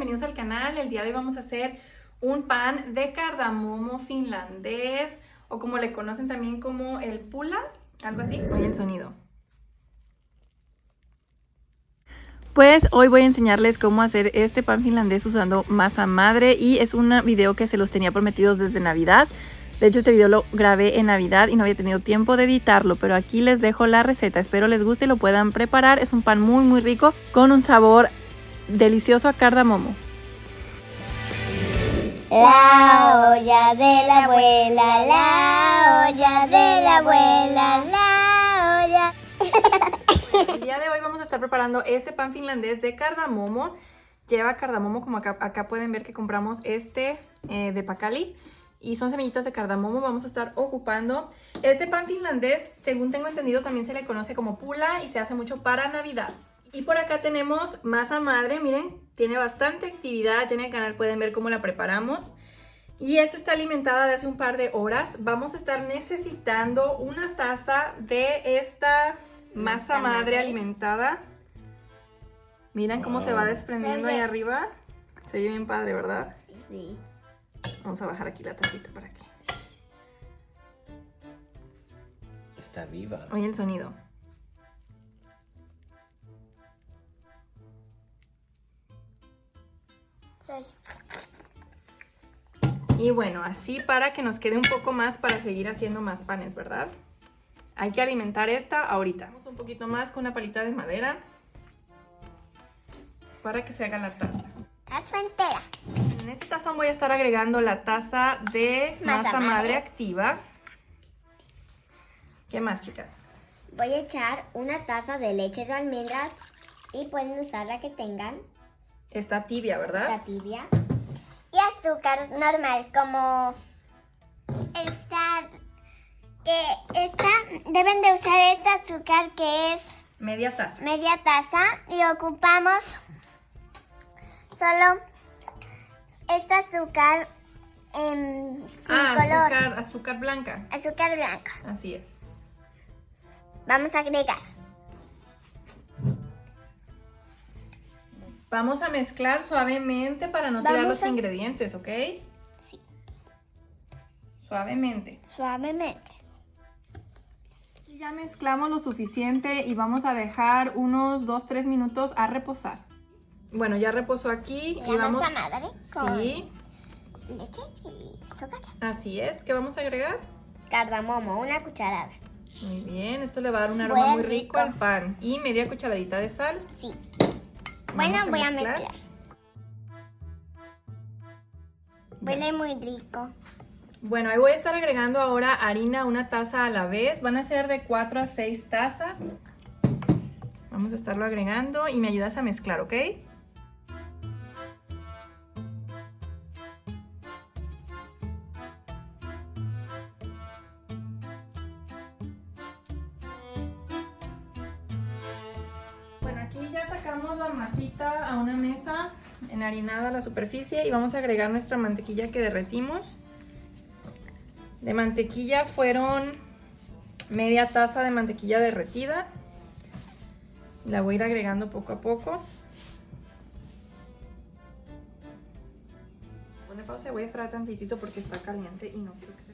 bienvenidos al canal. El día de hoy vamos a hacer un pan de cardamomo finlandés o como le conocen también como el pula, algo así. Oye el sonido. Pues hoy voy a enseñarles cómo hacer este pan finlandés usando masa madre y es un video que se los tenía prometidos desde Navidad. De hecho, este video lo grabé en Navidad y no había tenido tiempo de editarlo, pero aquí les dejo la receta. Espero les guste y lo puedan preparar. Es un pan muy rico con un sabor delicioso a cardamomo. La olla de la abuela, la olla de la abuela, la olla. El día de hoy vamos a estar preparando este pan finlandés de cardamomo. Lleva cardamomo, como acá pueden ver que compramos este de Pacali. Y son semillitas de cardamomo. Vamos a estar ocupando este pan finlandés. Según tengo entendido, también se le conoce como pula y se hace mucho para Navidad. Y por acá tenemos masa madre. Miren, tiene bastante actividad. Ya en el canal pueden ver cómo la preparamos. Y esta está alimentada de hace un par de horas. Vamos a estar necesitando una taza de esta masa madre alimentada. Miren cómo se va desprendiendo ahí arriba. Se ve bien padre, ¿verdad? Sí. Vamos a bajar aquí la tacita para que Está viva. oye el sonido. Soy. Y bueno, así para que nos quede un poco más para seguir haciendo más panes, ¿verdad? Hay que alimentar esta ahorita. Vamos un poquito más con una palita de madera para que se haga la taza. Taza entera. En este tazón voy a estar agregando la taza de masa madre activa. ¿Qué más, chicas? Voy a echar una taza de leche de almendras y pueden usar la que tengan. Está tibia, ¿verdad? Está tibia. Y azúcar normal, como deben de usar este azúcar que es Media taza. media taza y ocupamos solo este azúcar sin color. Azúcar blanca. Azúcar blanca. Así es. Vamos a agregar. Vamos a mezclar suavemente para no tirar los ingredientes, ¿ok? Sí. Suavemente. Suavemente. Y ya mezclamos lo suficiente y vamos a dejar unos 2-3 minutos a reposar. Bueno, ya reposó aquí y La vamos... masa madre con Sí, leche y azúcar. así es. ¿Qué vamos a agregar? Cardamomo, una cucharada. Muy bien, esto le va a dar un aroma Buen muy rico rico. al pan. Y media cucharadita de sal. Sí. Vamos Bueno, voy a mezclar. mezclar. Huele muy rico. Bueno, ahí voy a estar agregando ahora harina una taza a la vez. Van a ser de 4 a 6 tazas. Vamos a estarlo agregando y me ayudas a mezclar, ¿ok? Bueno, aquí ya sacamos la masita a una mesa enharinada a la superficie y vamos a agregar nuestra mantequilla que derretimos. De mantequilla fueron media taza de mantequilla derretida. La voy a ir agregando poco a poco. Pone pausa y voy a esperar tantitito porque está caliente y no quiero que se...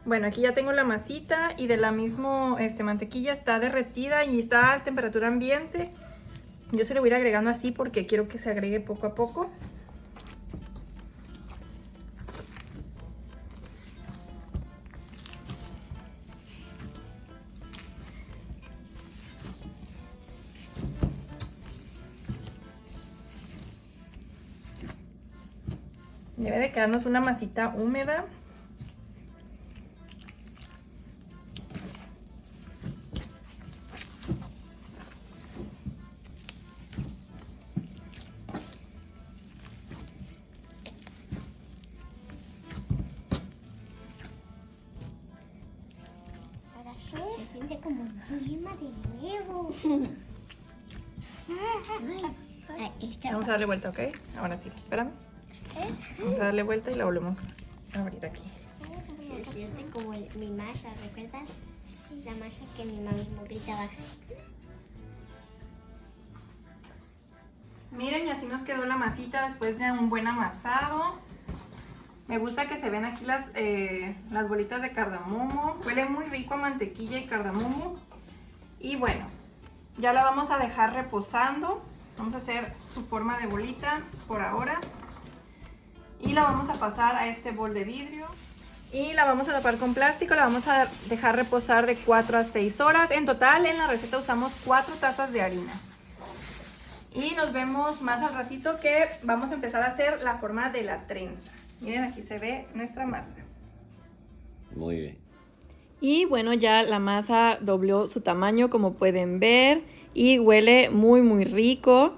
Bueno, aquí ya tengo la masita y de la misma mantequilla está derretida y está a temperatura ambiente. Yo se lo voy a ir agregando así porque quiero que se agregue poco a poco. Debe de quedarnos una masita húmeda. Ahora sí. Se siente como yema de huevo. Vamos a darle vuelta, ¿ok? Ahora sí, espérame. Vamos a darle vuelta y la volvemos a abrir aquí. Se siente como mi masa, ¿recuerdas? Sí. La masa que mi mamá gritaba. Miren, y así nos quedó la masita después de un buen amasado. Me gusta que se ven aquí las bolitas de cardamomo. Huele muy rico a mantequilla y cardamomo. Y bueno, ya la vamos a dejar reposando. Vamos a hacer su forma de bolita por ahora. Y la vamos a pasar a este bol de vidrio. Y la vamos a tapar con plástico. La vamos a dejar reposar de 4 a 6 horas. En total, en la receta usamos 4 tazas de harina. Y nos vemos más al ratito que vamos a empezar a hacer la forma de la trenza. Miren, aquí se ve nuestra masa. Muy bien. Y bueno, ya la masa dobló su tamaño, como pueden ver, y huele muy muy rico.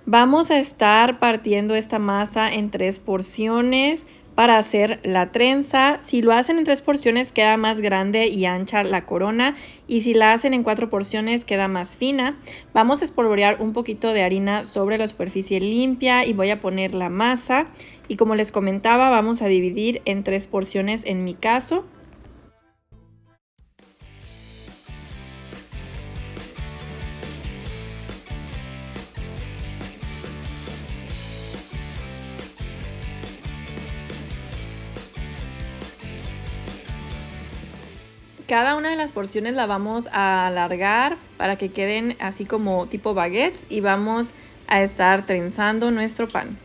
Vamos a estar partiendo esta masa en 3 porciones para hacer la trenza. Si lo hacen en 3 porciones queda más grande y ancha la corona, y si la hacen en 4 porciones queda más fina. Vamos a espolvorear un poquito de harina sobre la superficie limpia y voy a poner la masa, y como les comentaba vamos a dividir en 3 porciones en mi caso. Cada una de las porciones la vamos a alargar para que queden así como tipo baguettes, y vamos a estar trenzando nuestro pan.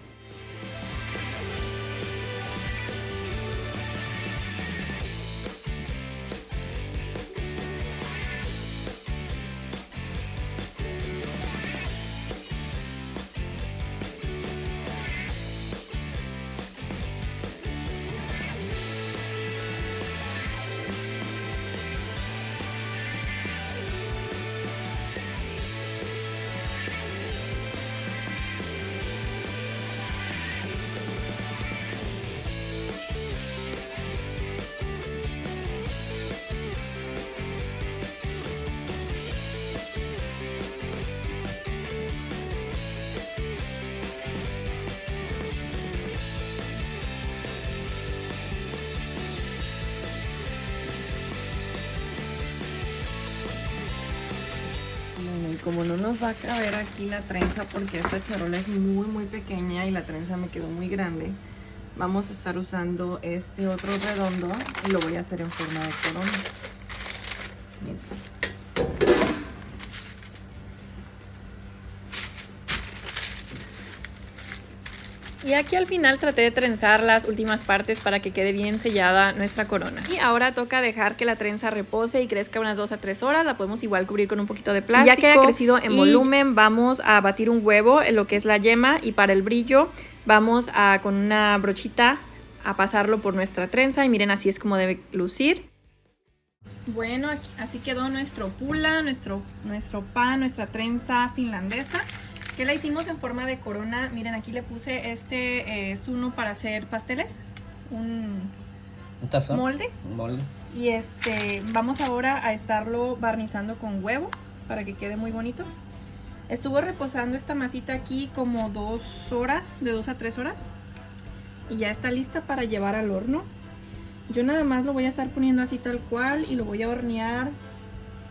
Como no nos va a caber aquí la trenza porque esta charola es muy pequeña y la trenza me quedó muy grande, vamos a estar usando este otro redondo y lo voy a hacer en forma de corona. Miren. Y aquí al final traté de trenzar las últimas partes para que quede bien sellada nuestra corona. Y ahora toca dejar que la trenza repose y crezca unas 2 a 3 horas. La podemos igual cubrir con un poquito de plástico. Ya que haya crecido en volumen, vamos a batir un huevo en lo que es la yema, y para el brillo vamos a con una brochita a pasarlo por nuestra trenza, y miren, así es como debe lucir. Bueno, así quedó nuestro pula, nuestro pan, nuestra trenza finlandesa, que la hicimos en forma de corona. Miren, aquí le puse este es uno para hacer pasteles, un tazón, molde. Un molde. Y vamos ahora a estarlo barnizando con huevo para que quede muy bonito. Estuvo reposando esta masita aquí como 2 horas, de 2 a 3 horas, y ya está lista para llevar al horno. Yo nada más lo voy a estar poniendo así tal cual, y lo voy a hornear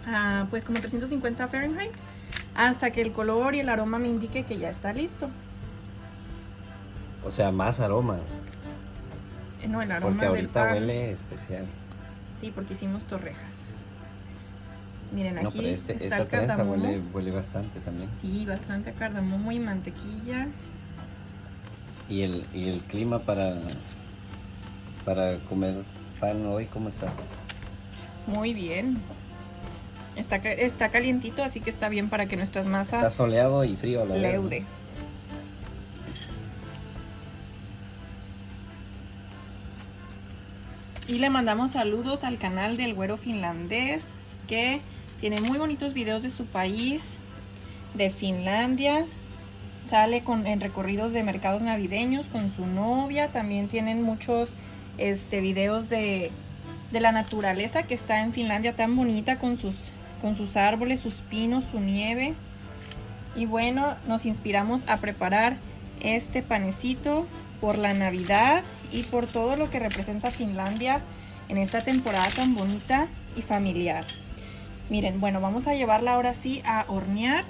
a pues como 350 Fahrenheit hasta que el color y el aroma me indique que ya está listo. O sea, más aroma. No, el aroma porque ahorita del pan huele especial. Sí, porque hicimos torrejas. Miren, No, aquí pero está esta el trenza cardamomo. huele bastante también. Sí, bastante a cardamomo y mantequilla. ¿Y el clima para comer pan hoy cómo está? Muy bien. Está calientito, así que está bien para que nuestras masas Está soleado y frío a la vez. leude. Y le mandamos saludos al canal del Güero Finlandés, que tiene muy bonitos videos de su país, de Finlandia. Sale en recorridos de mercados navideños con su novia. También tienen muchos videos de la naturaleza que está en Finlandia, tan bonita, con sus árboles, sus pinos, su nieve. Y bueno, nos inspiramos a preparar este panecito por la Navidad y por todo lo que representa Finlandia en esta temporada tan bonita y familiar. Miren, bueno, vamos a llevarla ahora sí a hornear.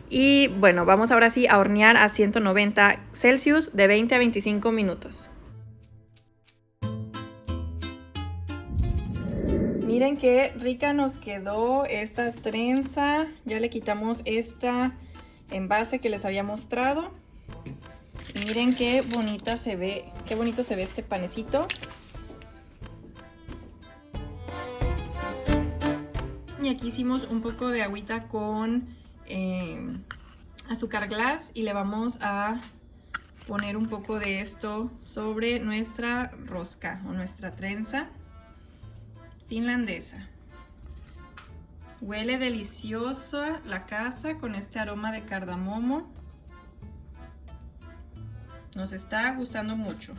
Y bueno, vamos ahora sí a hornear a 190 Celsius de 20 a 25 minutos. Miren qué rica nos quedó esta trenza. Ya le quitamos esta envase que les había mostrado. Y miren qué bonita se ve, qué bonito se ve este panecito. Y aquí hicimos un poco de agüita con azúcar glass y le vamos a poner un poco de esto sobre nuestra rosca o nuestra trenza finlandesa. Huele deliciosa la casa con este aroma de cardamomo. Nos está gustando mucho.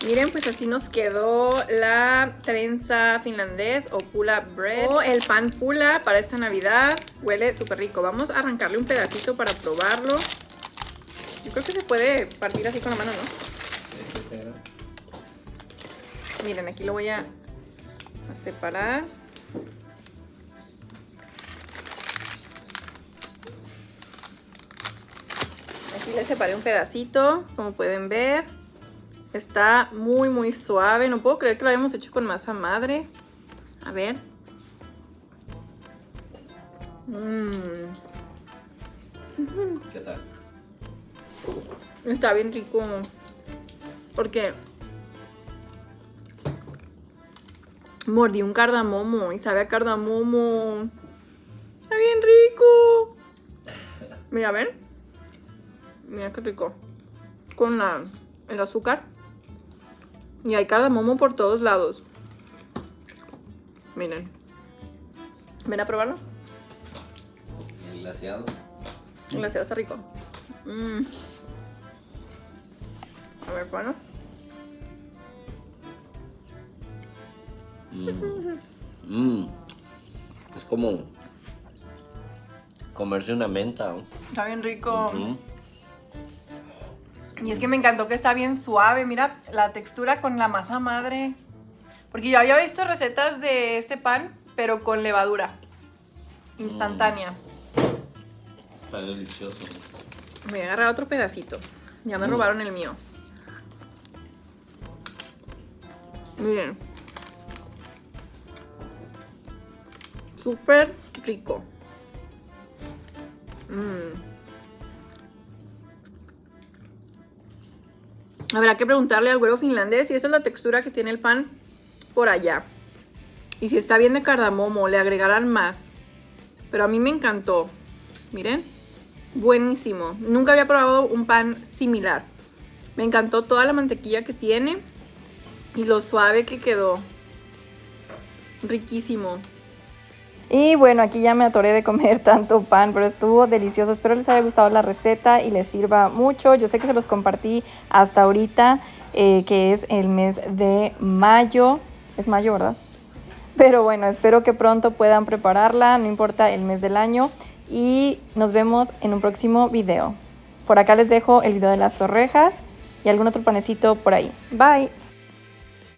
Miren, pues así nos quedó la trenza finlandés o pula bread o el pan pula para esta Navidad. Huele súper rico. Vamos a arrancarle un pedacito para probarlo. Yo creo que se puede partir así con la mano, ¿no? Miren, aquí lo voy a separar. Aquí le separé un pedacito, como pueden ver. Está muy suave. No puedo creer que lo hayamos hecho con masa madre. A ver. ¿Qué tal? Está bien rico. Porque mordí un cardamomo y sabe a cardamomo. Está bien rico. Mira, ven. Mira qué rico. Con el azúcar. Y hay cardamomo por todos lados. Miren. Ven a probarlo. El glaseado. El glaseado está rico. A ver, bueno. Es como comerse una menta, ¿no? Está bien rico. Y es que me encantó que está bien suave. Mira la textura con la masa madre. Porque yo había visto recetas de este pan, pero con levadura instantánea. Está delicioso. Me voy a agarrar otro pedacito. Ya me robaron el mío. Miren. Súper rico. Habrá que preguntarle al güero finlandés si esa es la textura que tiene el pan por allá. Y si está bien de cardamomo, le agregarán más. Pero a mí me encantó. Miren. Buenísimo. Nunca había probado un pan similar. Me encantó toda la mantequilla que tiene. Y lo suave que quedó. Riquísimo. Y bueno, aquí ya me atoré de comer tanto pan, pero estuvo delicioso. Espero les haya gustado la receta y les sirva mucho. Yo sé que se los compartí hasta ahorita, que es el mes de mayo. Es mayo, ¿verdad? Pero bueno, espero que pronto puedan prepararla, no importa el mes del año. Y nos vemos en un próximo video. Por acá les dejo el video de las torrejas y algún otro panecito por ahí. Bye.